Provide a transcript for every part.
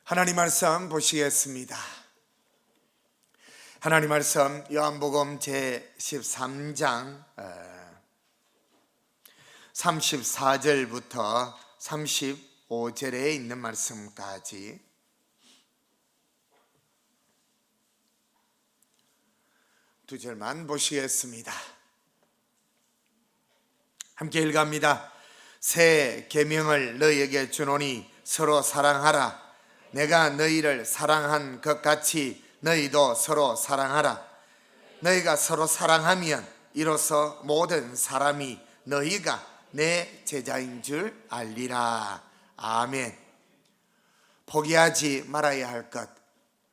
하나님 말씀 보시겠습니다. 하나님 말씀 요한복음 제13장 34절부터 35절에 있는 말씀까지 두 절만 보시겠습니다. 함께 읽어갑니다. 새 계명을 너희에게 주노니 서로 사랑하라. 내가 너희를 사랑한 것 같이 너희도 서로 사랑하라. 너희가 서로 사랑하면 이로써 모든 사람이 너희가 내 제자인 줄 알리라. 아멘. 포기하지 말아야 할 것,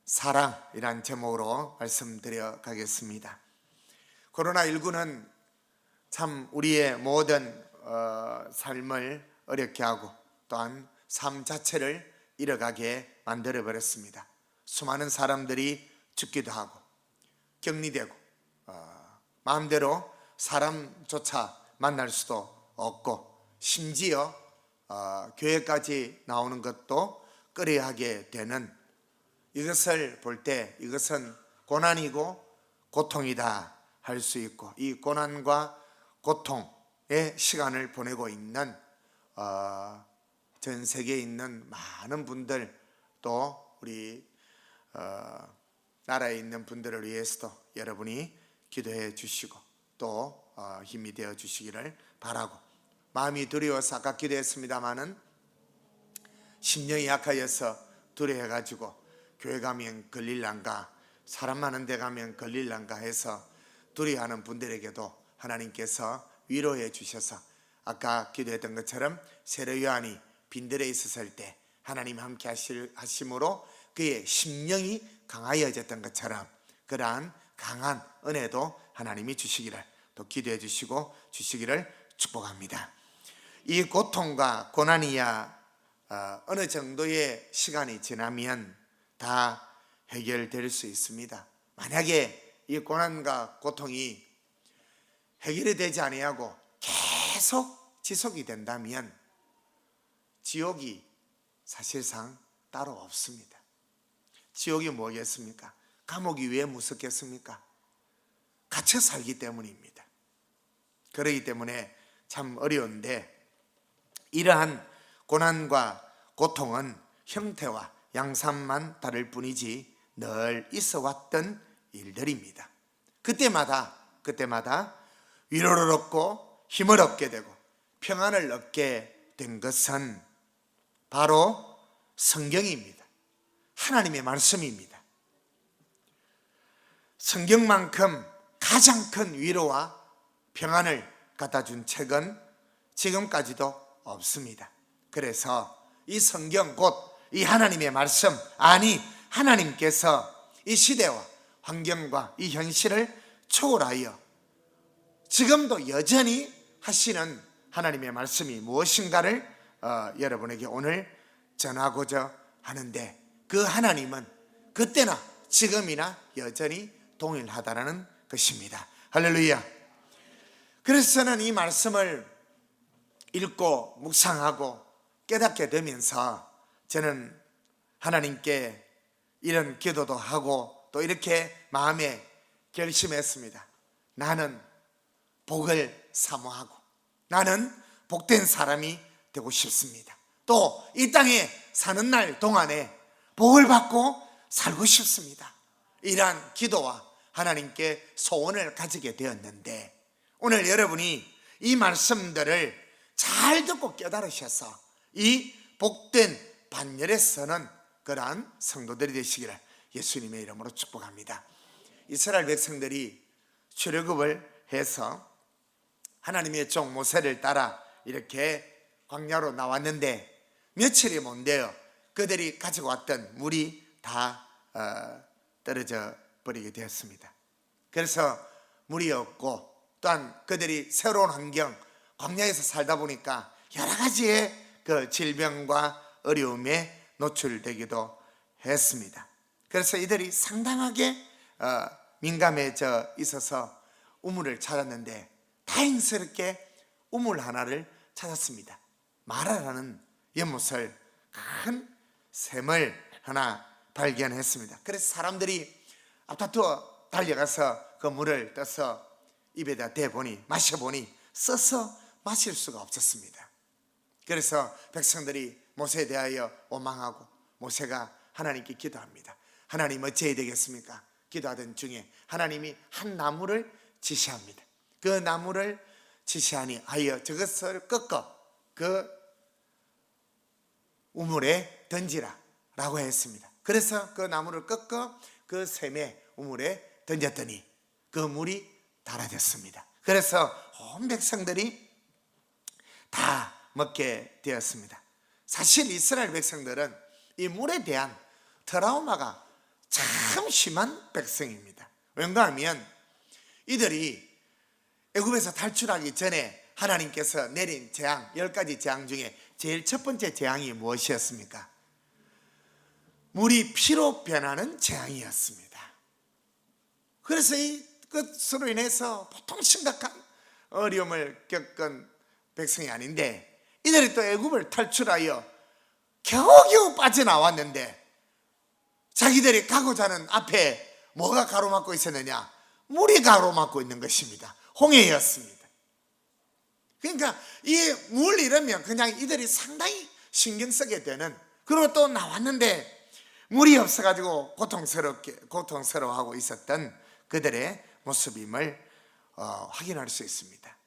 사랑이란 제목으로 말씀드려 가겠습니다. 코로나19는 참 우리의 모든 삶을 어렵게 하고 또한 삶 자체를 잃어가게 만들어버렸습니다. 수많은 사람들이 죽기도 하고 격리되고 마음대로 사람조차 만날 수도 없고 심지어 교회까지 나오는 것도 꺼려하게 되는, 이것을 볼 때 이것은 고난이고 고통이다 할 수 있고, 이 고난과 고통의 시간을 보내고 있는 전 세계에 있는 많은 분들, 또 우리 나라에 있는 분들을 위해서도 여러분이 기도해 주시고 또 힘이 되어 주시기를 바라고, 마음이 두려워서 아까 기도했습니다마는 심령이 약하여서 두려워해가지고 교회 가면 걸릴란가, 사람 많은 데 가면 걸릴란가 해서 두려워하는 분들에게도 하나님께서 위로해 주셔서 아까 기도했던 것처럼 세례 요한이 빈들에 있었을 때 하나님 함께 하심으로 그의 심령이 강하여졌던 것처럼 그러한 강한 은혜도 하나님이 주시기를 또 기도해 주시고 주시기를 축복합니다. 이 고통과 고난이야 어느 정도의 시간이 지나면 다 해결될 수 있습니다. 만약에 이 고난과 고통이 해결이 되지 아니하고 계속 지속이 된다면 지옥이 사실상 따로 없습니다. 지옥이 뭐겠습니까? 감옥이 왜 무섭겠습니까? 갇혀 살기 때문입니다. 그렇기 때문에 참 어려운데, 이러한 고난과 고통은 형태와 양상만 다를 뿐이지 늘 있어 왔던 일들입니다. 그때마다 위로를 얻고 힘을 얻게 되고 평안을 얻게 된 것은 바로 성경입니다. 하나님의 말씀입니다. 성경만큼 가장 큰 위로와 평안을 갖다 준 책은 지금까지도 없습니다. 그래서 이 성경 곧 이 하나님의 말씀, 아니 하나님께서 이 시대와 환경과 이 현실을 초월하여 지금도 여전히 하시는 하나님의 말씀이 무엇인가를 여러분에게 오늘 전하고자 하는데, 그 하나님은 그때나 지금이나 여전히 동일하다는 것입니다. 할렐루야. 그래서 저는 이 말씀을 읽고 묵상하고 깨닫게 되면서 저는 하나님께 이런 기도도 하고 또 이렇게 마음에 결심했습니다. 나는 복을 사모하고 나는 복된 사람이 되고 싶습니다. 또 이 땅에 사는 날 동안에 복을 받고 살고 싶습니다. 이러한 기도와 하나님께 소원을 가지게 되었는데, 오늘 여러분이 이 말씀들을 잘 듣고 깨달으셔서 이 복된 반열에 서는 그러한 성도들이 되시기를 예수님의 이름으로 축복합니다. 이스라엘 백성들이 출애굽을 해서 하나님의 종 모세를 따라 이렇게 광야로 나왔는데 며칠이 못 되어 그들이 가지고 왔던 물이 다 떨어져 버리게 되었습니다. 그래서 물이 없고 또한 그들이 새로운 환경, 광야에서 살다 보니까 여러 가지의 그 질병과 어려움에 노출되기도 했습니다. 그래서 이들이 상당하게 민감해져 있어서 우물을 찾았는데 다행스럽게 우물 하나를 찾았습니다. 마라라는 연못을 큰 샘을 하나 발견했습니다. 그래서 사람들이 앞다투어 달려가서 그 물을 떠서 입에다 대보니 마셔보니 써서 마실 수가 없었습니다. 그래서 백성들이 모세에 대하여 원망하고 모세가 하나님께 기도합니다. 하나님 어찌해야 되겠습니까? 기도하던 중에 하나님이 한 나무를 지시합니다. 그 나무를 지시하니 하여 저것을 꺾어 그 우물에 던지라 라고 했습니다. 그래서 그 나무를 꺾어 그 샘에 우물에 던졌더니 그 물이 달아졌습니다. 그래서 온 백성들이 다 먹게 되었습니다. 사실 이스라엘 백성들은 이 물에 대한 트라우마가 참 심한 백성입니다. 왜냐하면 이들이 애굽에서 탈출하기 전에 하나님께서 내린 재앙 10가지 재앙 중에 제일 첫 번째 재앙이 무엇이었습니까? 물이 피로 변하는 재앙이었습니다. 그래서 이것으로 인해서 보통 심각한 어려움을 겪은 백성이 아닌데 이들이 또 애굽을 탈출하여 겨우겨우 빠져나왔는데 자기들이 가고자 하는 앞에 뭐가 가로막고 있었느냐? 물이 가로막고 있는 것입니다. 홍해였습니다. 그러니까 이 물 이러면 그냥 이들이 상당히 신경 쓰게 되는, 그리고 또 나왔는데 물이 없어가지고 고통스러워하고 있었던 그들의 모습임을 확인할 수 있습니다.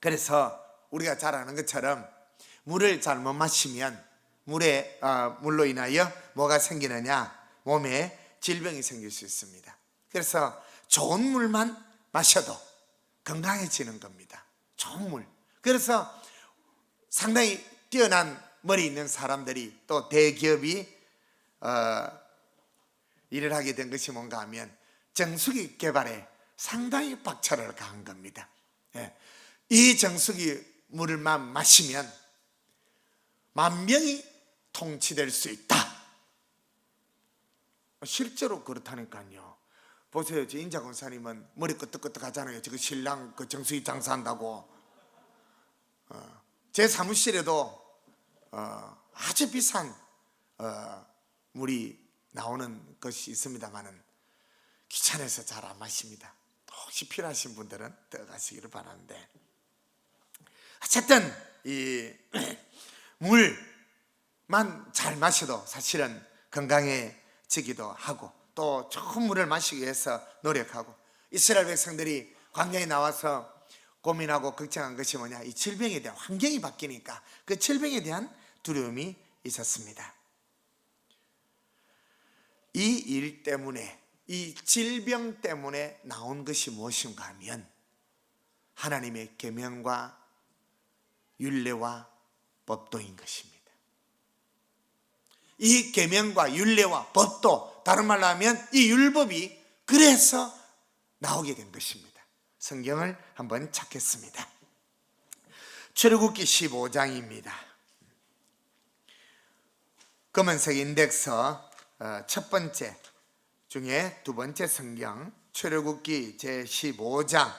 그래서 우리가 잘 아는 것처럼 물을 잘못 마시면 물로 인하여 뭐가 생기느냐? 몸에 질병이 생길 수 있습니다. 그래서 좋은 물만 마셔도 건강해지는 겁니다. 좋은 물. 그래서 상당히 뛰어난 머리 있는 사람들이 또 대기업이 일을 하게 된 것이 뭔가 하면 정수기 개발에 상당히 박차를 가한 겁니다. 이 정수기 물만 마시면 만병이 통치될 수 있다. 실제로 그렇다니까요. 보세요. 저 인자 권사님은 머리 끄떡끄떡 하잖아요. 지금 신랑 그 정수기 장사한다고. 제 사무실에도 아주 비싼 물이 나오는 것이 있습니다만은 귀찮아서 잘 안 마십니다. 혹시 필요하신 분들은 떠가시기를 바라는데, 어쨌든 이 물만 잘 마셔도 사실은 건강해지기도 하고 또 좋은 물을 마시기 위해서 노력하고, 이스라엘 백성들이 광야에 나와서 고민하고 걱정한 것이 뭐냐? 이 질병에 대한, 환경이 바뀌니까 그 질병에 대한 두려움이 있었습니다. 이 일 때문에, 이 질병 때문에 나온 것이 무엇인가 하면 하나님의 계명과 율례와 법도인 것입니다. 이 계명과 율례와 법도, 다른 말로 하면 이 율법이 그래서 나오게 된 것입니다. 성경을 한번 찾겠습니다. 출애굽기 15장입니다. 검은색 인덱서 첫 번째 중에 두 번째 성경, 출애굽기 제15장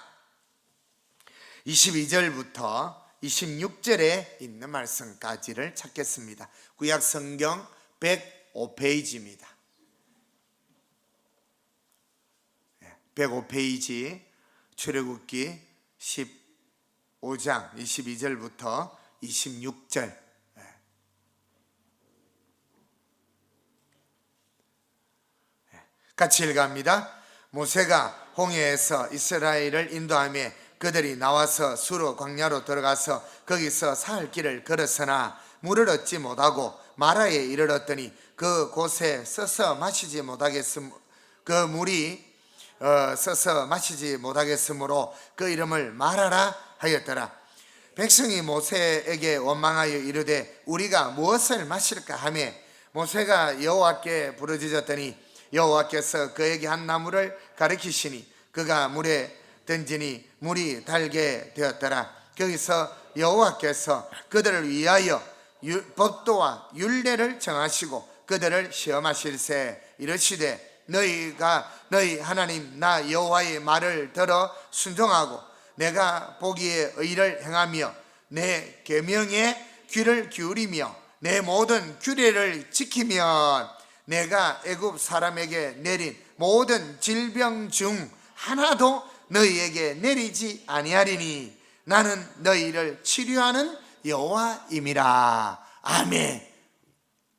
22절부터 26절에 있는 말씀까지를 찾겠습니다. 구약 성경 105페이지입니다. 105페이지 출애굽기 15장 22절부터 26절. 같이 읽어갑니다. 모세가 홍해에서 이스라엘을 인도하며 그들이 나와서 수로 광야로 들어가서 거기서 사흘 길을 걸었으나 물을 얻지 못하고 마라에 이르렀더니 그 곳에 써서 마시지 못하겠으므로 그 물이 써서 마시지 못하겠으므로 그 이름을 마라라 하였더라. 백성이 모세에게 원망하여 이르되 우리가 무엇을 마실까 하며 모세가 여호와께 부르짖었더니 여호와께서 그에게 한 나무를 가리키시니 그가 물에 던지니 물이 달게 되었더라. 거기서 여호와께서 그들을 위하여 법도와 율례를 정하시고 그들을 시험하실세 이르시되 너희 하나님 나 여호와의 말을 들어 순종하고 내가 보기에 의를 행하며 내 계명에 귀를 기울이며 내 모든 규례를 지키면 내가 애굽 사람에게 내린 모든 질병 중 하나도 너희에게 내리지 아니하리니 나는 너희를 치료하는 여호와임이라. 아멘.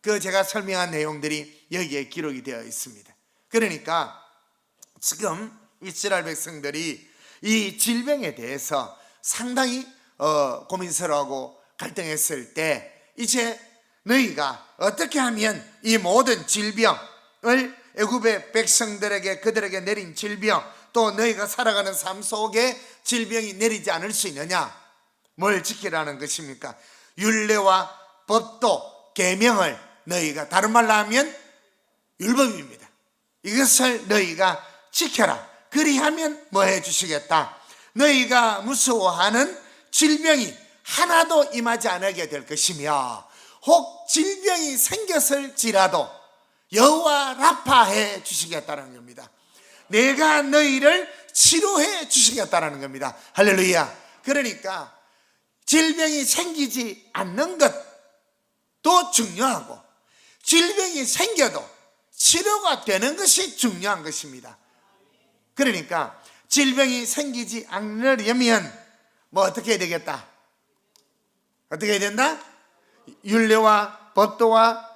그 제가 설명한 내용들이 여기에 기록이 되어 있습니다. 그러니까 지금 이스라엘 백성들이 이 질병에 대해서 상당히 고민스러워하고 갈등했을 때 이제 너희가 어떻게 하면 이 모든 질병을 애굽의 백성들에게 그들에게 내린 질병 또 너희가 살아가는 삶 속에 질병이 내리지 않을 수 있느냐? 뭘 지키라는 것입니까? 율례와 법도 계명을 너희가 다른 말로 하면 율법입니다. 이것을 너희가 지켜라. 그리하면 뭐 해주시겠다? 너희가 무서워하는 질병이 하나도 임하지 않게 될 것이며 혹 질병이 생겼을지라도 여호와 라파 해 주시겠다는 겁니다. 내가 너희를 치료해 주시겠다는 겁니다. 할렐루야. 그러니까 질병이 생기지 않는 것도 중요하고 질병이 생겨도 치료가 되는 것이 중요한 것입니다. 그러니까 질병이 생기지 않으려면 뭐 어떻게 해야 되겠다? 어떻게 해야 된다? 율례와 법도와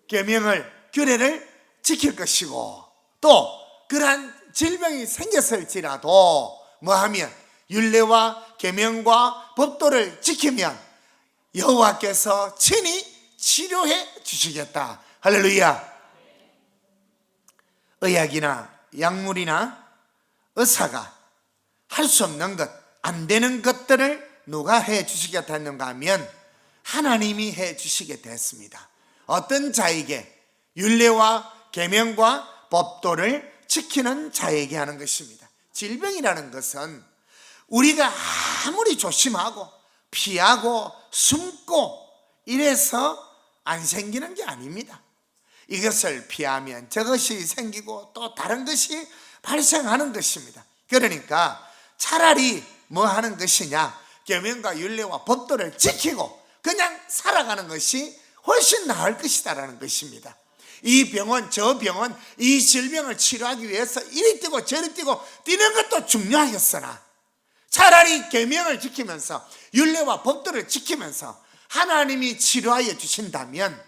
계명을 규례를 지킬 것이고 또 그러한 질병이 생겼을지라도 뭐하면 율례와 계명과 법도를 지키면 여호와께서 친히 치료해 주시겠다. 할렐루야. 의학이나 약물이나 의사가 할 수 없는 것, 안 되는 것들을 누가 해 주시겠다는가 하면 하나님이 해 주시게 됐습니다. 어떤 자에게? 율례와 계명과 법도를 지키는 자에게 하는 것입니다. 질병이라는 것은 우리가 아무리 조심하고 피하고 숨고 이래서 안 생기는 게 아닙니다. 이것을 피하면 저것이 생기고 또 다른 것이 발생하는 것입니다. 그러니까 차라리 뭐 하는 것이냐? 계명과 율례와 법도를 지키고 그냥 살아가는 것이 훨씬 나을 것이다라는 것입니다. 이 병원 저 병원 이 질병을 치료하기 위해서 이리 뛰고 저리 뛰고 뛰는 것도 중요하겠으나 차라리 계명을 지키면서 율례와 법도를 지키면서 하나님이 치료하여 주신다면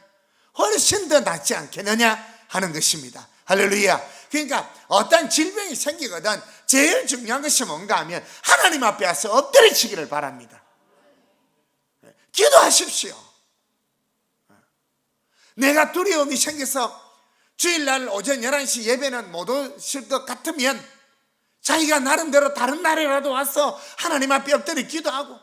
훨씬 더 낫지 않겠느냐 하는 것입니다. 할렐루야. 그러니까 어떤 질병이 생기거든 제일 중요한 것이 뭔가 하면 하나님 앞에 와서 엎드리시기를 바랍니다. 기도하십시오. 내가 두려움이 생겨서 주일날 오전 11시 예배는 못 오실 것 같으면 자기가 나름대로 다른 날이라도 와서 하나님 앞에 엎드려 기도하고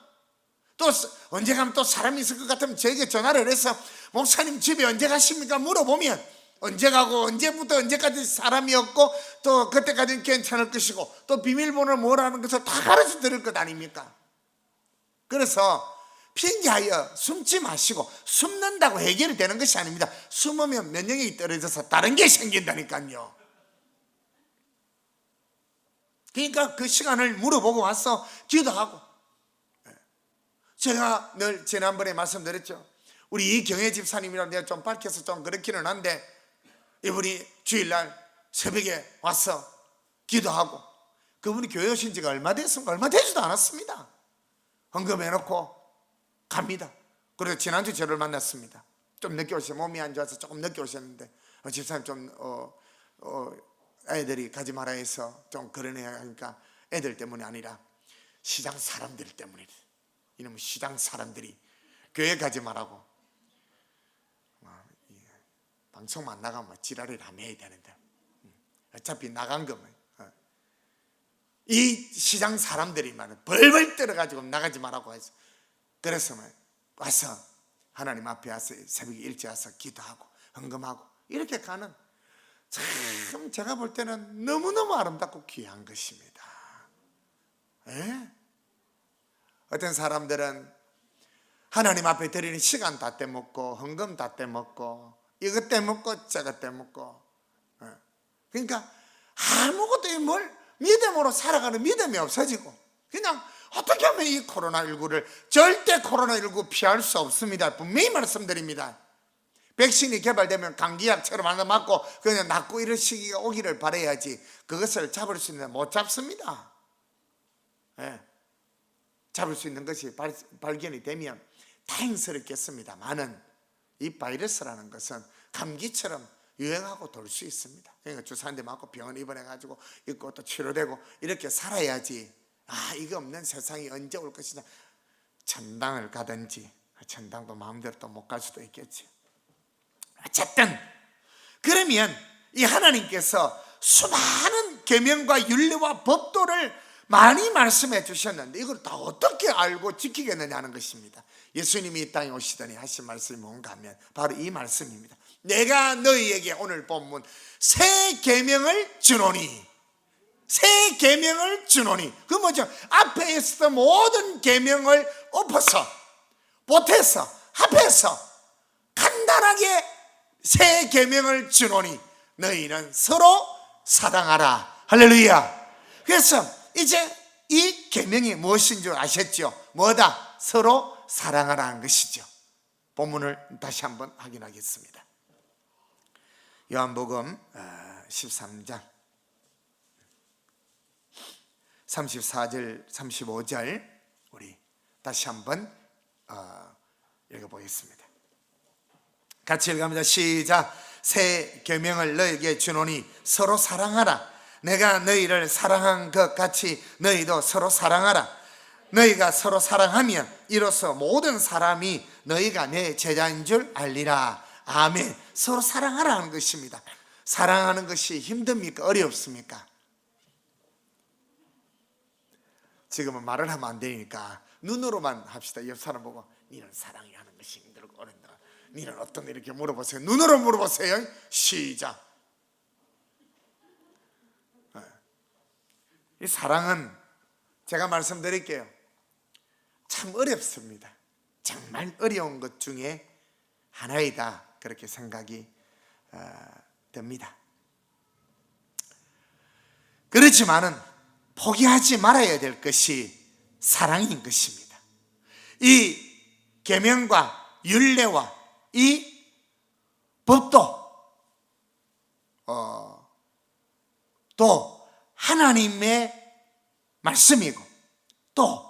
또 언제 가면 또 사람이 있을 것 같으면 저에게 전화를 해서 목사님 집에 언제 가십니까? 물어보면 언제 가고 언제부터 언제까지 사람이 없고 또 그때까지는 괜찮을 것이고 또 비밀번호를 뭐라는 것을 다 가르쳐 드릴 것 아닙니까? 그래서 핑계하여 숨지 마시고 숨는다고 해결이 되는 것이 아닙니다. 숨으면 면역력이 떨어져서 다른 게 생긴다니까요. 그러니까 그 시간을 물어보고 와서 기도하고 제가 늘 지난번에 말씀드렸죠. 우리 이경혜 집사님이랑 내가 좀 밝혀서 좀 그렇기는 한데 이분이 주일날 새벽에 와서 기도하고 그분이 교회 오신 지가 얼마 됐습니까? 얼마 되지도 않았습니다. 헌금해놓고 갑니다. 그리고 지난주 저를 만났습니다. 좀 늦게 오셨어요. 몸이 안 좋아서 조금 늦게 오셨는데 집사님 좀 애들이 가지 마라 해서 좀 그러네요 하니까 애들 때문이 아니라 시장 사람들 때문이래. 이놈의 시장 사람들이 교회 가지 말라고 방송만 나가면 지랄을 안 해야 되는데 어차피 나간 거면 이 시장 사람들이 말은 벌벌 떨어가지고 나가지 말라고 해서 그래서 와서 하나님 앞에 와서 새벽에 일찍 와서 기도하고 헌금하고 이렇게 가는 참 제가 볼 때는 너무너무 아름답고 귀한 것입니다. 에? 어떤 사람들은 하나님 앞에 드리는 시간 다 떼먹고 헌금 다 떼먹고 이것 떼먹고 저것 떼먹고 그러니까 아무것도 뭘 믿음으로 살아가는 믿음이 없어지고 그냥 어떻게 하면 이 코로나19를, 절대 코로나19 피할 수 없습니다. 분명히 말씀드립니다. 백신이 개발되면 감기약처럼 하나 맞고 그냥 낫고 이런 시기가 오기를 바라야지, 그것을 잡을 수 있는, 못 잡습니다. 예. 잡을 수 있는 것이 발견이 되면 다행스럽겠습니다만은 이 바이러스라는 것은 감기처럼 유행하고 돌 수 있습니다. 그러니까 주사 한 대 맞고 병원 입원해가지고 있고 또 치료되고 이렇게 살아야지, 이거 없는 세상이 언제 올 것이냐. 천당을 가든지, 천당도 마음대로 또 못 갈 수도 있겠지. 어쨌든 그러면 이 하나님께서 수많은 계명과 율례와 법도를 많이 말씀해 주셨는데 이걸 다 어떻게 알고 지키겠느냐 하는 것입니다. 예수님이 이 땅에 오시더니 하신 말씀이 뭔가 하면 바로 이 말씀입니다. 내가 너희에게, 오늘 본문, 새 계명을 주노니, 새 계명을 주노니, 그 뭐죠? 앞에 있었던 모든 계명을 엎어서, 보태서, 합해서 간단하게 새 계명을 주노니 너희는 서로 사랑하라. 할렐루야. 그래서 이제 이 계명이 무엇인 줄 아셨죠? 뭐다? 서로 사랑하라는 것이죠. 본문을 다시 한번 확인하겠습니다. 요한복음 13장 34절 35절 우리 다시 한번 읽어보겠습니다. 같이 읽어갑니다. 시작. 새 계명을 너희에게 주노니 서로 사랑하라. 내가 너희를 사랑한 것 같이 너희도 서로 사랑하라. 너희가 서로 사랑하면 이로써 모든 사람이 너희가 내 제자인 줄 알리라. 아멘. 서로 사랑하라는 것입니다. 사랑하는 것이 힘듭니까? 어렵습니까? 지금은 말을 하면 안 되니까 눈으로만 합시다. 옆 사람 보고 니는 사랑이 하는 것이 힘들고 어렵다. 니는 어떤 이렇게 물어보세요. 눈으로 물어보세요. 시작. 이 사랑은 제가 말씀드릴게요. 참 어렵습니다. 정말 어려운 것 중에 하나이다. 그렇게 생각이 듭니다. 그렇지만은 포기하지 말아야 될 것이 사랑인 것입니다. 이 계명과 율례와 이 법도 또 하나님의 말씀이고, 또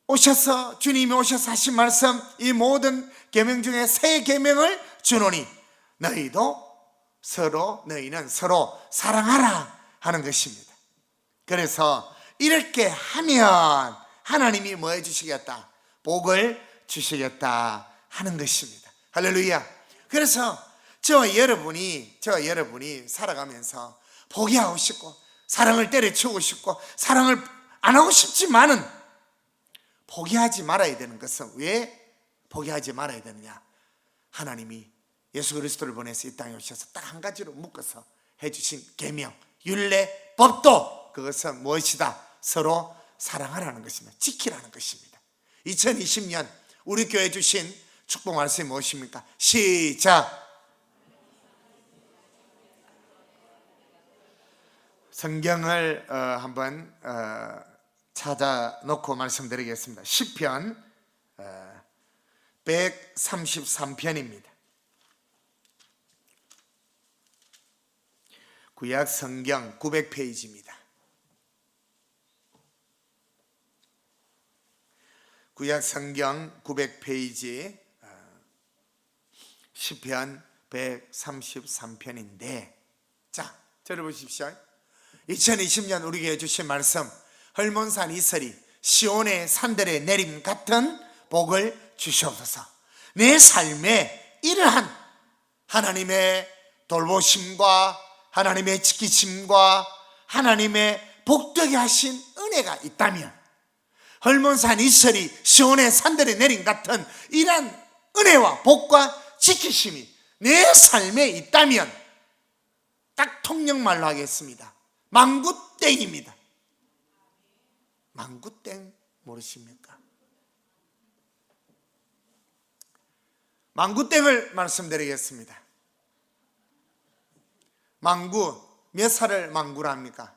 오셔서 주님이 오셔서 하신 말씀, 이 모든 계명 중에 새 계명을 주노니 너희는 서로 사랑하라 하는 것입니다. 그래서 이렇게 하면 하나님이 뭐 해주시겠다? 복을 주시겠다 하는 것입니다. 할렐루야. 그래서 저와 여러분이 살아가면서 포기하고 싶고 사랑을 때려치우고 싶고 사랑을 안 하고 싶지만은 포기하지 말아야 되는 것은, 왜 포기하지 말아야 되느냐? 하나님이 예수 그리스도를 보내서 이 땅에 오셔서 딱 한 가지로 묶어서 해주신 계명, 율례, 법도, 그것은 무엇이다? 서로 사랑하라는 것입니다. 지키라는 것입니다. 2020년 우리 교회 주신 축복 말씀이 무엇입니까? 시작. 성경을 한번 찾아놓고 말씀드리겠습니다. 시편 133편입니다. 구약 성경 900페이지입니다. 구약 성경 900페이지 시편 133편인데, 자, 들어보십시오. 2020년 우리에게 주신 말씀, 헐몬산 이슬이 시온의 산들의 내림 같은 복을 주시옵소서. 내 삶에 이러한 하나님의 돌보심과 하나님의 지키심과 하나님의 복되게 하신 은혜가 있다면, 헐몬산 이슬이 시온의 산들의 내림 같은 이러한 은혜와 복과 지키심이 내 삶에 있다면, 딱 통역말로 하겠습니다. 망구땡입니다. 망구땡 모르십니까? 망구땡을 말씀드리겠습니다. 망구, 몇 살을 망구라 합니까?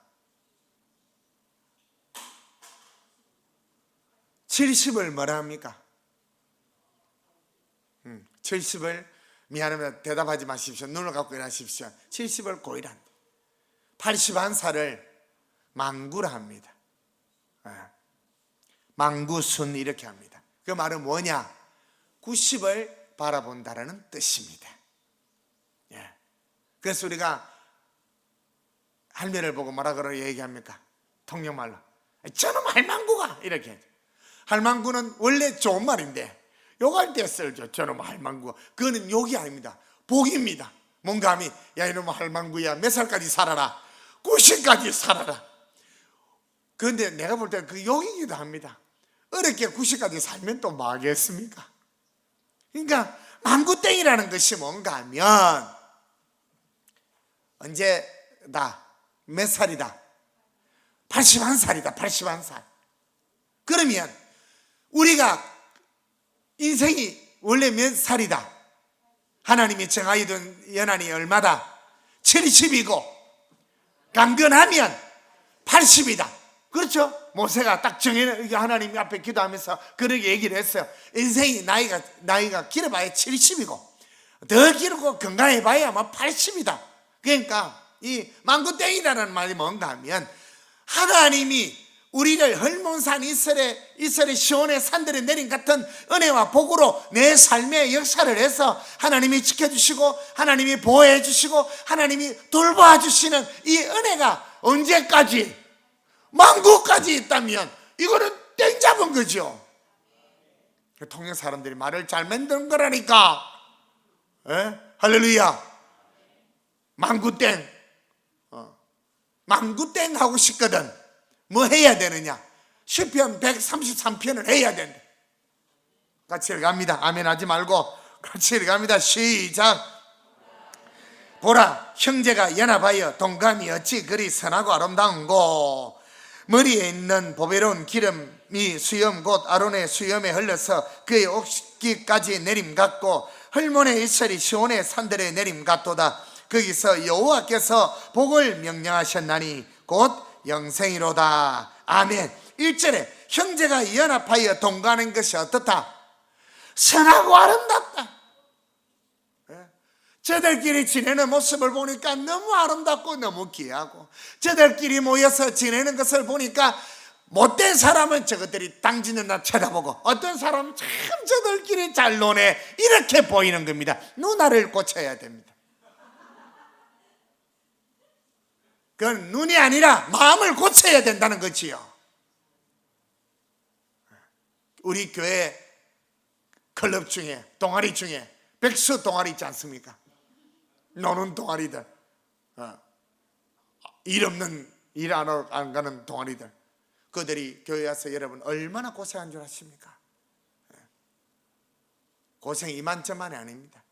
70을 뭐라 합니까? 70을 미안합니다. 대답하지 마십시오. 눈을 감고 일하십시오. 70을 고일한다. 81살을 망구라 합니다. 망구순 이렇게 합니다. 그 말은 뭐냐? 90을 바라본다라는 뜻입니다. 그래서 우리가 할매를 보고 뭐라 그러 얘기합니까? 통역말로 저놈 할망구가 이렇게 하죠. 할망구는 원래 좋은 말인데 욕할 때 쓰죠. 저놈 할망구. 그거는 욕이 아닙니다. 복입니다. 뭔가 하면 야 이놈 할망구야 몇 살까지 살아라. 90까지 살아라. 그런데 내가 볼 때 그 욕이기도 합니다. 어렵게 90까지 살면 또 뭐 하겠습니까? 그러니까 망구땡이라는 것이 뭔가 하면 언제다 몇 살이다 81살이다 81살. 그러면 우리가 인생이 원래 몇 살이다 하나님이 정하여 둔 연한이 얼마다 70이고 강건하면 80이다. 그렇죠? 모세가 딱 정해 하나님 앞에 기도하면서 그렇게 얘기를 했어요. 인생이 나이가 길어봐야 70이고 더 길고 건강해봐야 아마 80이다. 그러니까 이 망구땡이라는 말이 뭔가 하면 하나님이 우리를 헐몬산 이스라엘 시온의 산들에 내린 같은 은혜와 복으로 내 삶의 역사를 해서 하나님이 지켜주시고 하나님이 보호해 주시고 하나님이 돌봐 주시는 이 은혜가 언제까지 망구까지 있다면 이거는 땡 잡은 거죠. 통역 사람들이 말을 잘 만드는 거라니까. 할렐루야. 망구땡 망구땡 하고 싶거든. 뭐 해야 되느냐? 시편 133편을 해야 된다. 같이 읽어갑니다. 아멘 하지 말고 같이 읽어갑니다. 시작. 보라 형제가 연합하여 동감이 어찌 그리 선하고 아름다운고. 머리에 있는 보배로운 기름이 수염 곧 아론의 수염에 흘러서 그의 옥기까지 내림 같고 헐몬의 이슬이 시온의 산들에 내림 같도다. 거기서 여호와께서 복을 명령하셨나니 곧 영생이로다. 아멘. 1절에 형제가 연합하여 동거하는 것이 어떻다? 선하고 아름답다. 저들끼리 지내는 모습을 보니까 너무 아름답고 너무 귀하고 저들끼리 모여서 지내는 것을 보니까 못된 사람은 저것들이 당지는 나 쳐다보고 어떤 사람은 참 저들끼리 잘 노네 이렇게 보이는 겁니다. 눈알을 고쳐야 됩니다. 그건 눈이 아니라 마음을 고쳐야 된다는 거지요. 우리 교회 클럽 중에 동아리 중에 백수 동아리 있지 않습니까? 노는 동아리들, 일 없는 일 안 가는 동아리들, 그들이 교회 와서 여러분 얼마나 고생한 줄 아십니까? 고생 이만저만이 아닙니다.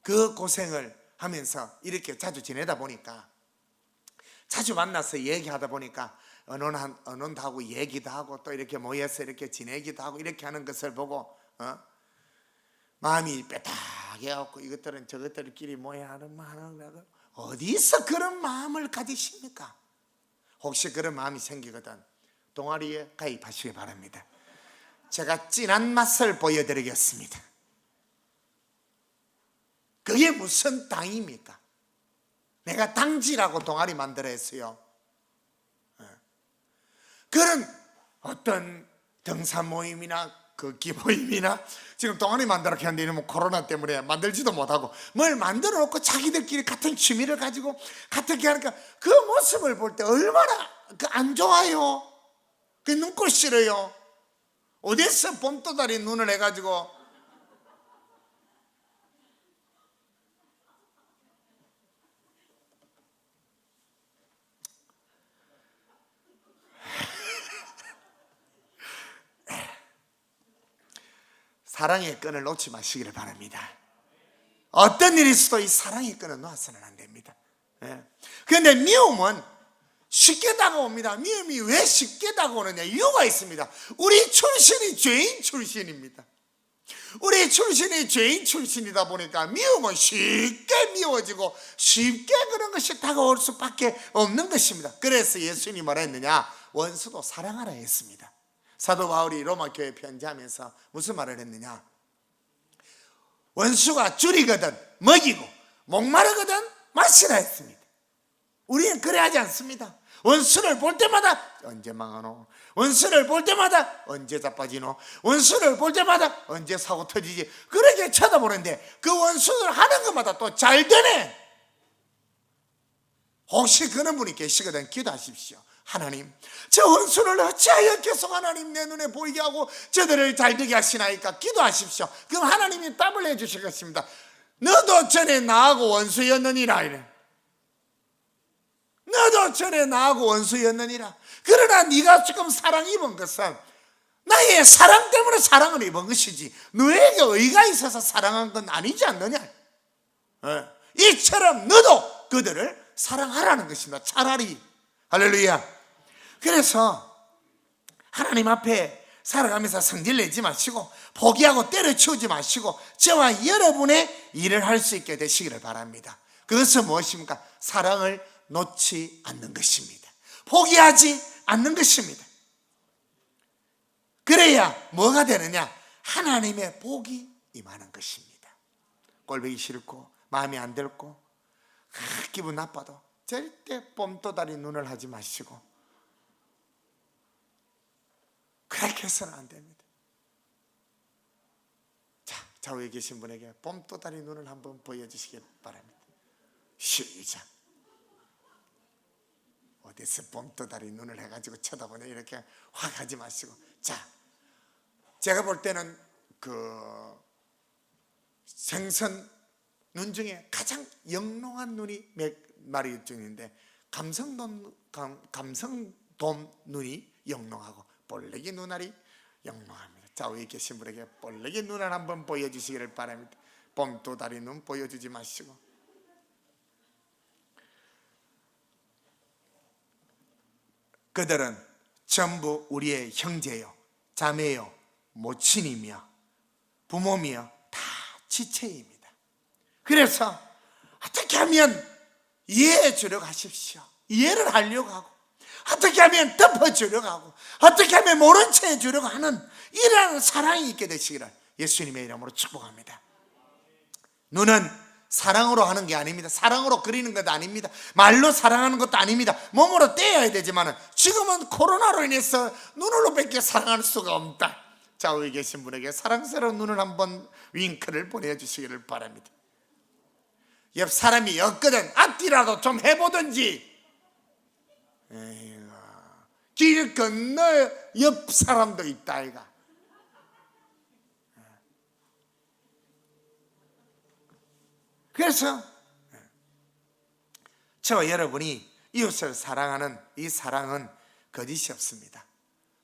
그 고생을 하면서 이렇게 자주 지내다 보니까 자주 만나서 얘기하다 보니까 언론도 하고 얘기도 하고 또 이렇게 모여서 이렇게 지내기도 하고 이렇게 하는 것을 보고 마음이 빼딱해갖고 이것들은 저것들끼리 모여야 하는 마음 어디서 그런 마음을 가지십니까? 혹시 그런 마음이 생기거든 동아리에 가입하시기 바랍니다. 제가 진한 맛을 보여드리겠습니다. 그게 무슨 당입니까? 내가 당지라고 동아리 만들어 했어요. 그런 어떤 등산 모임이나 걷기 모임이나 지금 동아리 만들어 했는데 이러면 코로나 때문에 만들지도 못하고 뭘 만들어 놓고 자기들끼리 같은 취미를 가지고 같은 게 하니까 그 모습을 볼 때 얼마나 안 좋아요. 그 눈꼴 싫어요. 어디서 봄도다리 눈을 해가지고 사랑의 끈을 놓지 마시기를 바랍니다. 어떤 일이 있어도 이 사랑의 끈을 놓아서는 안 됩니다. 그런데 미움은 쉽게 다가옵니다. 미움이 왜 쉽게 다가오느냐 이유가 있습니다. 우리 출신이 죄인 출신입니다. 우리 출신이 죄인 출신이다 보니까 미움은 쉽게 미워지고 쉽게 그런 것이 다가올 수밖에 없는 것입니다. 그래서 예수님이 뭐라 했느냐? 원수도 사랑하라 했습니다. 사도 바울이 로마 교회 편지하면서 무슨 말을 했느냐? 원수가 줄이거든 먹이고 목마르거든 마시라 했습니다. 우리는 그래 하지 않습니다. 원수를 볼 때마다 언제 망하노? 원수를 볼 때마다 언제 자빠지노? 원수를 볼 때마다 언제 사고 터지지? 그렇게 쳐다보는데 그 원수를 하는 것마다 또 잘 되네. 혹시 그런 분이 계시거든 기도하십시오. 하나님, 저 원수를 어찌하여 계속 하나님 내 눈에 보이게 하고 저들을 잘되게 하시나이까? 기도하십시오. 그럼 하나님이 답을 해주실 것입니다. 너도 전에 나하고 원수였느니라 이래. 너도 전에 나하고 원수였느니라. 그러나 네가 지금 사랑 입은 것은 나의 사랑 때문에 사랑을 입은 것이지 너에게 의가 있어서 사랑한 건 아니지 않느냐. 이처럼 너도 그들을 사랑하라는 것입니다. 차라리. 할렐루야. 그래서 하나님 앞에 살아가면서 성질 내지 마시고 포기하고 때려치우지 마시고 저와 여러분의 일을 할 수 있게 되시기를 바랍니다. 그것은 무엇입니까? 사랑을 놓지 않는 것입니다. 포기하지 않는 것입니다. 그래야 뭐가 되느냐? 하나님의 복이 임하는 것입니다. 꼴보기 싫고 마음이 안 들고 기분 나빠도 절대 뽐또다리 눈을 하지 마시고 그렇게 해서는 안 됩니다. 자, 좌우에 계신 분에게 뽐또다리 눈을 한번 보여주시기 바랍니다. 시작. 어디서 뽐또다리 눈을 해가지고 쳐다보냐 이렇게 확 하지 마시고. 자, 제가 볼 때는 그 생선 눈 중에 가장 영롱한 눈이 몇 마리 중인데 감성돔 눈이 영롱하고 볼래기 눈알이 영롱합니다. 좌우에 계신 분에게 볼래기 눈알 한번 보여주시기를 바랍니다. 뽐또다리 눈 보여주지 마시고. 그들은 전부 우리의 형제요 자매요 모친이며 부모며 다 지체입니다. 그래서 어떻게 하면 이해해 주려고 하십시오. 이해를 하려고 하고 어떻게 하면 덮어주려고 하고 어떻게 하면 모른 채 해주려고 하는 이러한 사랑이 있게 되시기를 예수님의 이름으로 축복합니다. 눈은 사랑으로 하는 게 아닙니다. 사랑으로 그리는 것도 아닙니다. 말로 사랑하는 것도 아닙니다. 몸으로 떼어야 되지만 지금은 코로나로 인해서 눈으로 밖에 사랑할 수가 없다. 좌우에 계신 분에게 사랑스러운 눈을 한번 윙크를 보내주시기를 바랍니다. 옆 사람이 없거든 앞뒤라도 좀 해보든지. 길 건너 옆 사람도 있다 아이가. 그래서 저와 여러분이 이웃을 사랑하는 이 사랑은 거짓이 없습니다.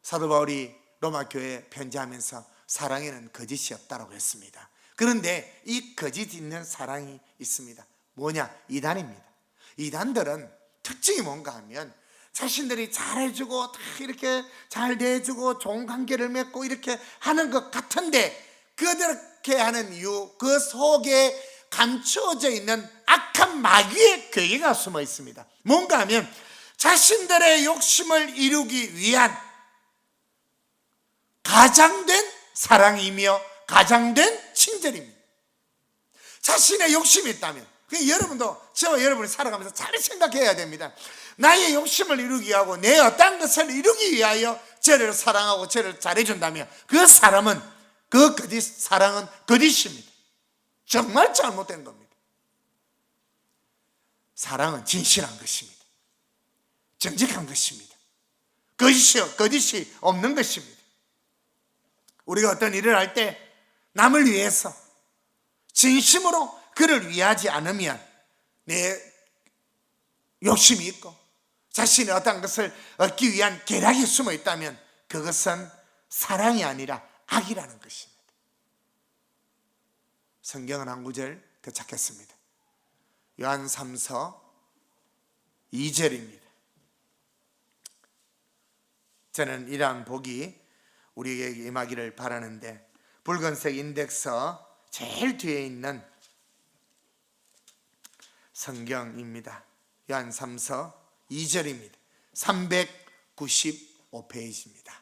사도 바울이 로마 교회에 편지하면서 사랑에는 거짓이 없다고 했습니다. 그런데 이 거짓 있는 사랑이 있습니다. 뭐냐? 이단입니다. 이단들은 특징이 뭔가 하면 자신들이 잘해주고 다 이렇게 잘 대해주고 좋은 관계를 맺고 이렇게 하는 것 같은데 그렇게 하는 이유 그 속에 감추어져 있는 악한 마귀의 괴계가 숨어 있습니다. 뭔가 하면 자신들의 욕심을 이루기 위한 가장된 사랑이며 가장된 친절입니다. 자신의 욕심이 있다면 여러분도 저와 여러분이 살아가면서 잘 생각해야 됩니다. 나의 욕심을 이루기 위하고 내 어떤 것을 이루기 위하여 저를 사랑하고 저를 잘해준다면 그 사람은 그 거짓 사랑은 거짓입니다. 정말 잘못된 겁니다. 사랑은 진실한 것입니다. 정직한 것입니다. 거짓이 없는 것입니다. 우리가 어떤 일을 할 때 남을 위해서 진심으로 그를 위하지 않으면 내 욕심이 있고 자신의 어떤 것을 얻기 위한 계략이 숨어 있다면 그것은 사랑이 아니라 악이라는 것입니다. 성경은 한 구절 더 찾겠습니다. 요한 3서 2절입니다. 저는 이러한 복이 우리에게 임하기를 바라는데 붉은색 인덱서 제일 뒤에 있는 성경입니다. 요한 3서 2절입니다. 395페이지입니다.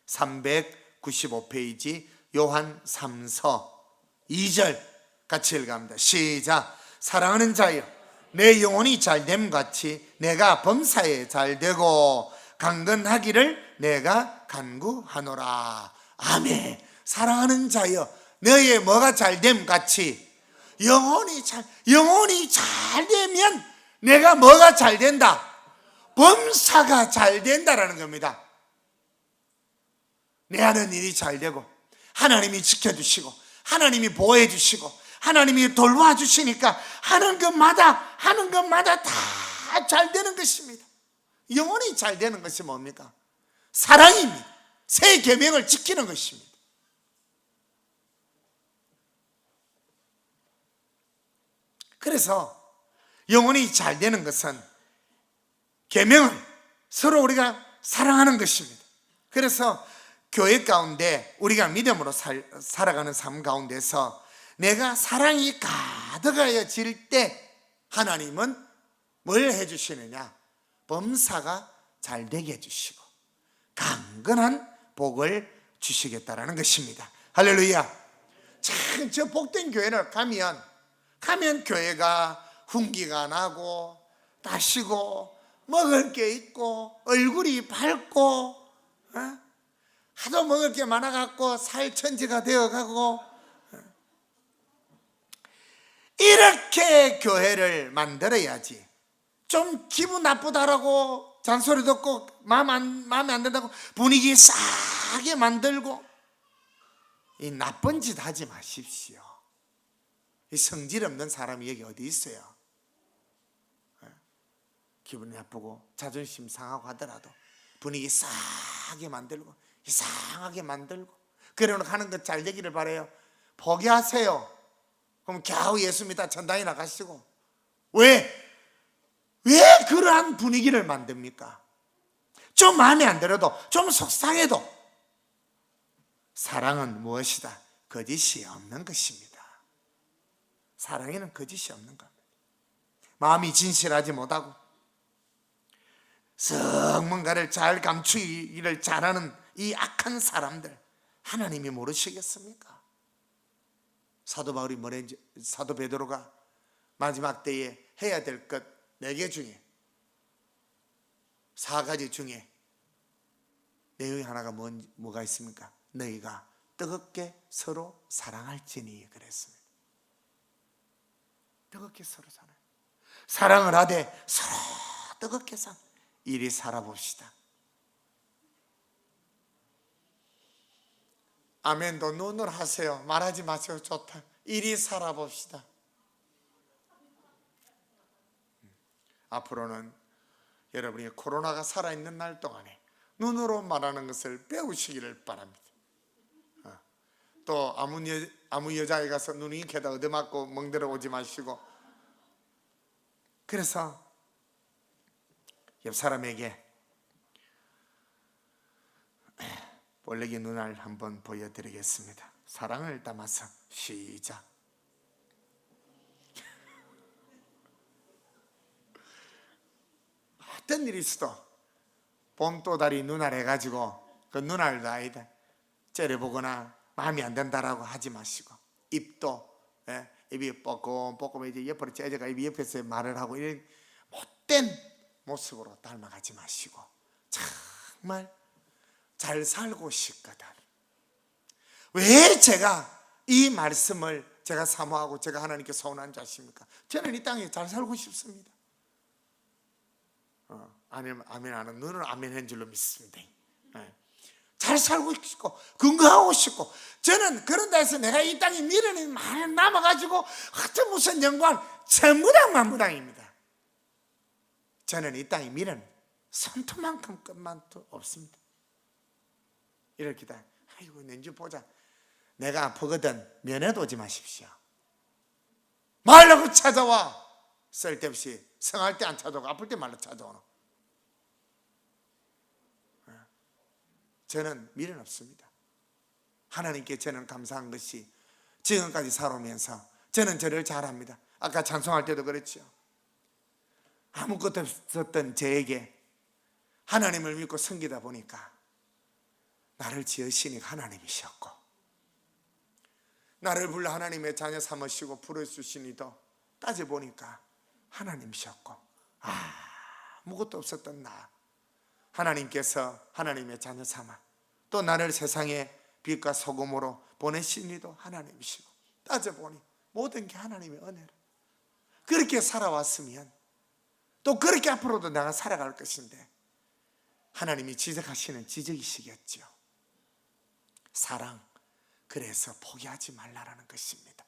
395페이지 요한 3서 2절 같이 읽어갑니다. 시작. 사랑하는 자여, 내 영혼이 잘됨 같이 내가 범사에 잘되고 강건하기를 내가 간구하노라. 아멘. 사랑하는 자여, 너의 뭐가 잘됨 같이 영혼이 잘되면 내가 뭐가 잘된다? 범사가 잘된다라는 겁니다. 내 하는 일이 잘되고 하나님이 지켜주시고 하나님이 보호해주시고 하나님이 돌봐주시니까 하는 것마다 다 잘되는 것입니다. 영혼이 잘되는 것이 뭡니까? 사랑입니다. 새 계명을 지키는 것입니다. 그래서 영혼이 잘되는 것은 계명을 서로 우리가 사랑하는 것입니다. 그래서 교회 가운데 우리가 믿음으로 살아가는 삶 가운데서 내가 사랑이 가득하여질 때 하나님은 뭘 해주시느냐? 범사가 잘되게 해주시고 강건한 복을 주시겠다라는 것입니다. 할렐루야. 참, 저 복된 교회를 가면 교회가 훈기가 나고 따시고 먹을 게 있고 얼굴이 밝고 하도 먹을 게 많아갖고 살천지가 되어가고 이렇게 교회를 만들어야지. 좀 기분 나쁘다라고 잔소리 듣고 마음에 안 든다고 분위기 싸게 만들고 이 나쁜 짓 하지 마십시오. 이 성질 없는 사람이 여기 어디 있어요? 기분 나쁘고 자존심 상하고 하더라도 분위기 싸게 만들고 이상하게 만들고 그러는 하는 것 잘 되기를 바라요. 포기하세요. 그럼 겨우 예수 믿다 전당이나 가시고 왜 그러한 분위기를 만듭니까? 좀 마음에 안 들어도 좀 속상해도 사랑은 무엇이다? 거짓이 없는 것입니다. 사랑에는 거짓이 없는 겁니다. 마음이 진실하지 못하고 썩 뭔가를 잘 감추기를 잘하는 이 악한 사람들 하나님이 모르시겠습니까? 사도 바울이 뭐랬지? 사도 베드로가 마지막 때에 해야 될 것 4개 중에 4가지 중에 내용이 하나가 뭐가 있습니까? 너희가 뜨겁게 서로 사랑할지니 그랬습니다. 뜨겁게 서로 사랑을 하되 서로 뜨겁게 이리 살아봅시다. 아멘도 눈으로 하세요. 말하지 마세요. 좋다. 이리 살아봅시다. 앞으로는 여러분이 코로나가 살아있는 날 동안에 눈으로 말하는 것을 배우시기를 바랍니다. 또 아무 여자에 가서 눈이 개다 얻어맞고 멍들어 오지 마시고, 그래서 옆 사람에게 볼레기 눈알 한번 보여드리겠습니다. 사랑을 담아서 시작. 어떤 일이 있어도 봄도다리 눈알 해가지고 그 눈알도 아니다 째려보거나 마음이 안 든다라고 하지 마시고, 입도 입이 뻐끔뻐끔 이제 옆으로 째져가 입이 옆에서 말을 하고 이런 못된 모습으로 닮아가지 마시고 정말 잘 살고 싶거든. 왜 제가 이 말씀을 제가 사모하고 제가 하나님께 서운한 줄 아십니까? 저는 이 땅에 잘 살고 싶습니다. 아멘 하는 눈은 아멘 한 줄로 믿습니다. 잘 살고 싶고 건강하고 싶고, 저는 그런 데서 내가 이 땅에 미련이 많이 남아가지고 어떤 무슨 영광 전부 다 만무당입니다. 저는 이 땅에 미련 손톱만큼 끝만도 없습니다. 이렇게 다 아이고 낸주 보자. 내가 아프거든 면회도 오지 마십시오. 말라고 찾아와. 쓸데없이 성할 때 안 찾아오고 아플 때 말로 찾아오노. 저는 미련 없습니다. 하나님께 저는 감사한 것이 지금까지 살아오면서 저는 저를 잘합니다. 아까 찬송할 때도 그랬죠. 아무것도 없었던 저에게 하나님을 믿고 섬기다 보니까 나를 지으시니 하나님이셨고, 나를 불러 하나님의 자녀 삼으시고 부르시니도 따져보니까 하나님이셨고, 아무것도 없었던 나 하나님께서 하나님의 자녀 삼아 또 나를 세상의 빛과 소금으로 보내시니도 하나님이시고, 따져보니 모든 게 하나님의 은혜로 그렇게 살아왔으면 또 그렇게 앞으로도 내가 살아갈 것인데 하나님이 지적하시는 지적이시겠죠. 사랑, 그래서 포기하지 말라라는 것입니다.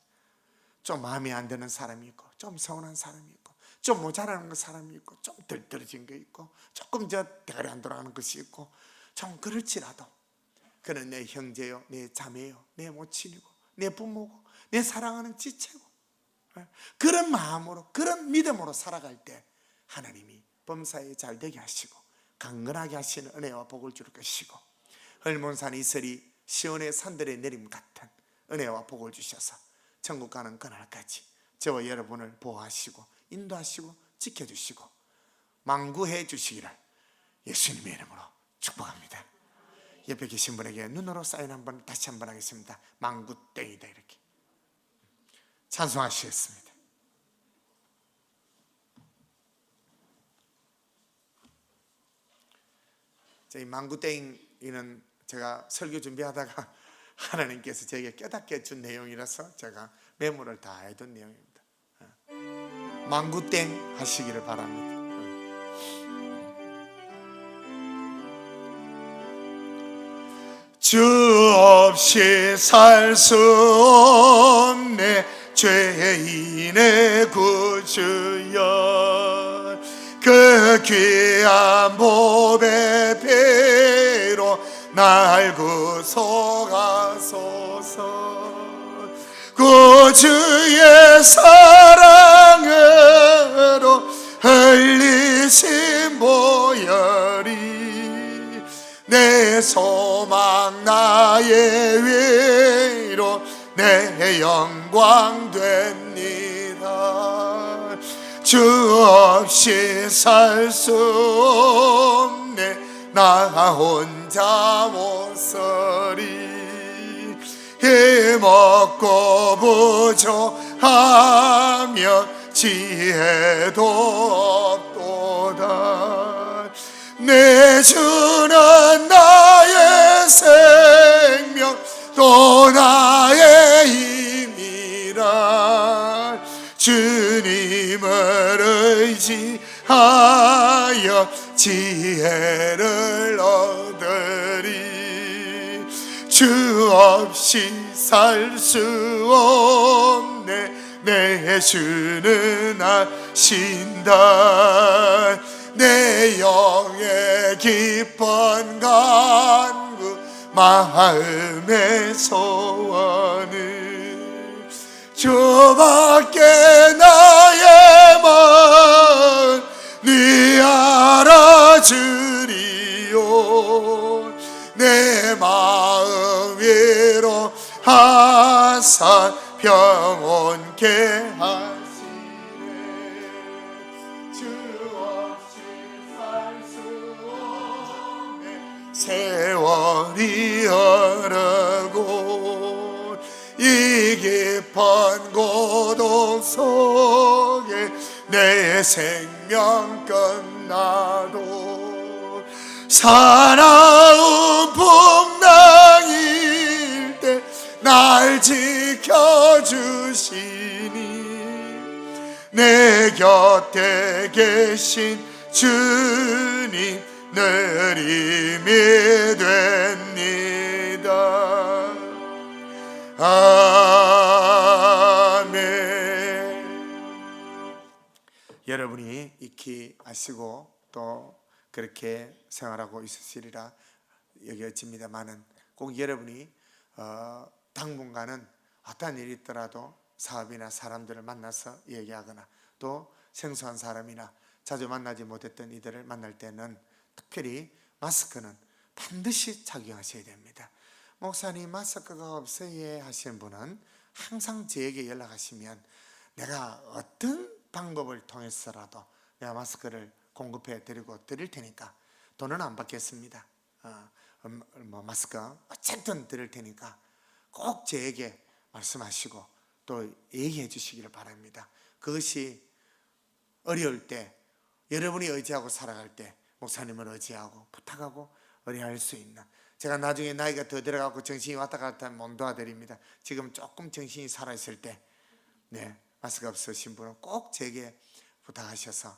좀 마음에 안 드는 사람이 있고, 좀 서운한 사람이 있고, 좀 모자라는 사람이 있고, 좀 덜 떨어진 게 있고, 조금 대가리 안 돌아가는 것이 있고, 좀 그럴지라도 그는 내 형제요, 내 자매요, 내 모친이고, 내 부모고, 내 사랑하는 지체고, 그런 마음으로, 그런 믿음으로 살아갈 때 하나님이 범사에 잘 되게 하시고 강건하게 하시는 은혜와 복을 줄 것이고, 헐몬산 이슬이 시온의 산들의 내림 같은 은혜와 복을 주셔서 천국 가는 그날까지 저와 여러분을 보호하시고 인도하시고 지켜주시고 만구해 주시기를 예수님의 이름으로 축복합니다. 옆에 계신 분에게 눈으로 사인 한번 다시 한번 하겠습니다. 만구땡이다, 이렇게 찬송하시겠습니다. 이 망구땡이는 제가 설교 준비하다가 하나님께서 저에게 깨닫게 준 내용이라서 제가 메모를 다 해둔 내용입니다. 망구땡 하시기를 바랍니다. 주 없이 살 수 없네 죄인의 구주여, 그 귀한 보배 피로 날 구속하소서. 구주의 사랑으로 흘리신 보혈이 내 소망 나의 위로 내 영광 됩니다. 주 없이 살 수 없네 나 혼자 못 서리. 힘없고 부족하며 지혜도 없도다. 내 주는 나의 생명 또 나의 힘이라. 주님을 의지하여 지혜를 얻으리. 주 없이 살 수 없네 내 주는 하신다. 내 영의 깊은 간구 마음의 소원을 주밖에 나의 마음 네 알아주리요. 내 마음 위로 하사 평온케 하시네. 주 없이 살 수 없네 세월이 흐르고 이 깊은 고독 속에 내 생명 끝나도 사나운 풍랑일 때 날 지켜주시니 내 곁에 계신 주님 늘 힘이 됩니다. 아멘. 여러분이 익히 아시고 또 그렇게 생활하고 있으시리라 여겨집니다만은 꼭 여러분이 당분간은 어떠한 일이 있더라도 사업이나 사람들을 만나서 얘기하거나 또 생소한 사람이나 자주 만나지 못했던 이들을 만날 때는 특별히 마스크는 반드시 착용하셔야 됩니다. 목사님 마스크가 없어요 하시는 분은 항상 저에게 연락하시면 내가 어떤 방법을 통해서라도 내가 마스크를 공급해 드리고 드릴 테니까 돈은 안 받겠습니다. 마스크 어쨌든 드릴 테니까 꼭 저에게 말씀하시고 또 얘기해 주시기를 바랍니다. 그것이 어려울 때, 여러분이 의지하고 살아갈 때 목사님을 의지하고 부탁하고 의뢰할 수 있는, 제가 나중에 나이가 더 들어가고 정신이 왔다 갔다 하면 못 도와드립니다. 지금 조금 정신이 살아있을 때 마스크 없으신 분은 꼭 제게 부탁하셔서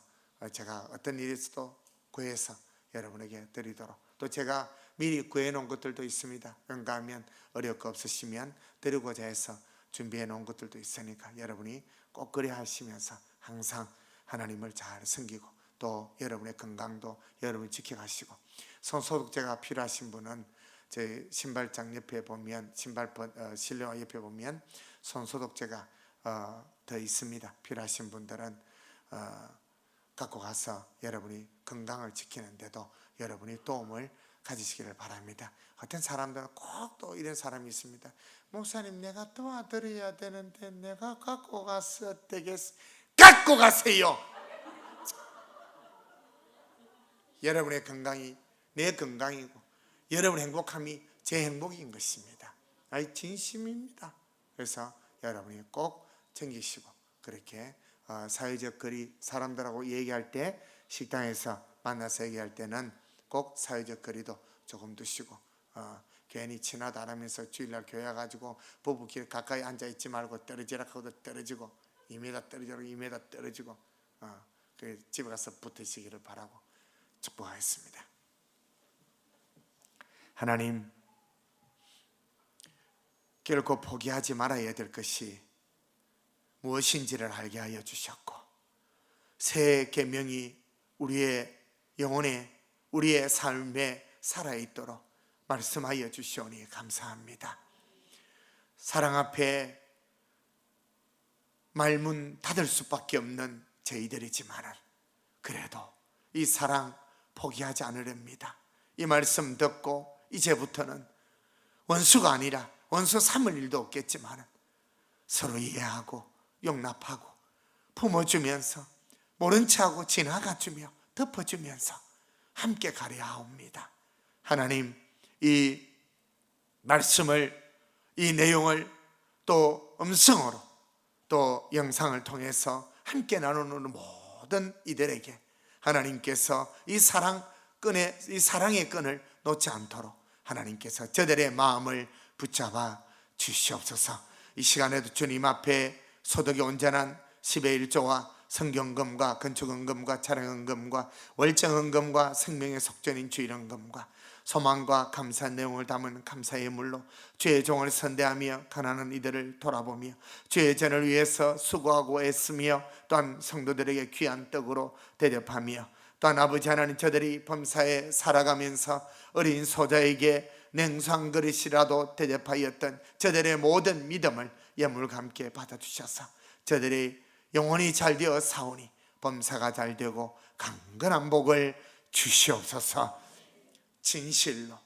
제가 어떤 일이 있어도 구해서 여러분에게 드리도록, 또 제가 미리 구해 놓은 것들도 있습니다. 응가하면 어려울 거 없으시면 드리고자 해서 준비해 놓은 것들도 있으니까 여러분이 꼭 그래 하시면서 항상 하나님을 잘 섬기고 또 여러분의 건강도 여러분이 지켜가시고, 손소독제가 필요하신 분은 제 신발장 옆에 보면 실내화 옆에 보면 손소독제가 더 있습니다. 필요하신 분들은 갖고 가서 여러분이 건강을 지키는데도 여러분이 도움을 가지시기를 바랍니다. 어떤 사람들은 꼭 또 이런 사람이 있습니다. 목사님 내가 도와드려야 되는데 내가 갖고 가서 되겠어. 갖고 가세요. 여러분의 건강이 내 건강이고 여러분의 행복함이 제 행복인 것입니다. 진심입니다. 그래서 여러분이 꼭 챙기시고, 그렇게 사회적 거리, 사람들하고 얘기할 때, 식당에서 만나서 얘기할 때는 꼭 사회적 거리도 조금 두시고, 괜히 친하다 하면서 주일날 교회 가지고 부부끼리 가까이 앉아있지 말고 떨어지라 하고도 떨어지고 2m 떨어지고 2m 떨어지고 집에 가서 붙으시기를 바라고 축복하겠습니다. 하나님, 결코 포기하지 말아야 될 것이 무엇인지를 알게 하여 주셨고, 새 계명이 우리의 영혼에, 우리의 삶에 살아있도록 말씀하여 주시오니 감사합니다. 사랑 앞에 말문 닫을 수밖에 없는 저희들이지만 그래도 이 사랑 포기하지 않으렵니다. 이 말씀 듣고 이제부터는 원수가 아니라 원수 삼을 일도 없겠지만 서로 이해하고 용납하고 품어주면서 모른 척하고 지나가주며 덮어주면서 함께 가려 하옵니다. 하나님, 이 말씀을, 이 내용을 또 음성으로 또 영상을 통해서 함께 나누는 모든 이들에게 하나님께서 이 사랑의 끈을 놓지 않도록 하나님께서 저들의 마음을 붙잡아 주시옵소서. 이 시간에도 주님 앞에 소득이 온전한 10의 1조와 성경금과 건축헌금과 차량헌금과 월정헌금과 생명의 속전인 주일헌금과 소망과 감사 내용을 담은 감사의 물로 주의 종을 선대하며 가난한 이들을 돌아보며 주의 전을 위해서 수고하고 애쓰며 또한 성도들에게 귀한 떡으로 대접하며 또한 아버지 하나님, 저들이 범사에 살아가면서 어린 소자에게 냉수한 그릇이라도 대접하였던 저들의 모든 믿음을 예물과 함께 받아주셔서 저들이 영혼이 잘 되어 사오니 범사가 잘 되고 강건한 복을 주시옵소서. 진실로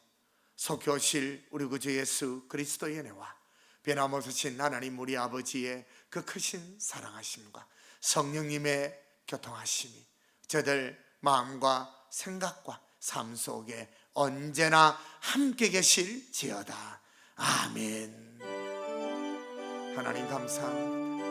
속효실 우리 구주 예수 그리스도의 은혜와 변함없으신 하나님 우리 아버지의 그 크신 사랑하심과 성령님의 교통하심이 저들 마음과 생각과 삶 속에 언제나 함께 계실지어다. 아멘. 하나님 감사합니다.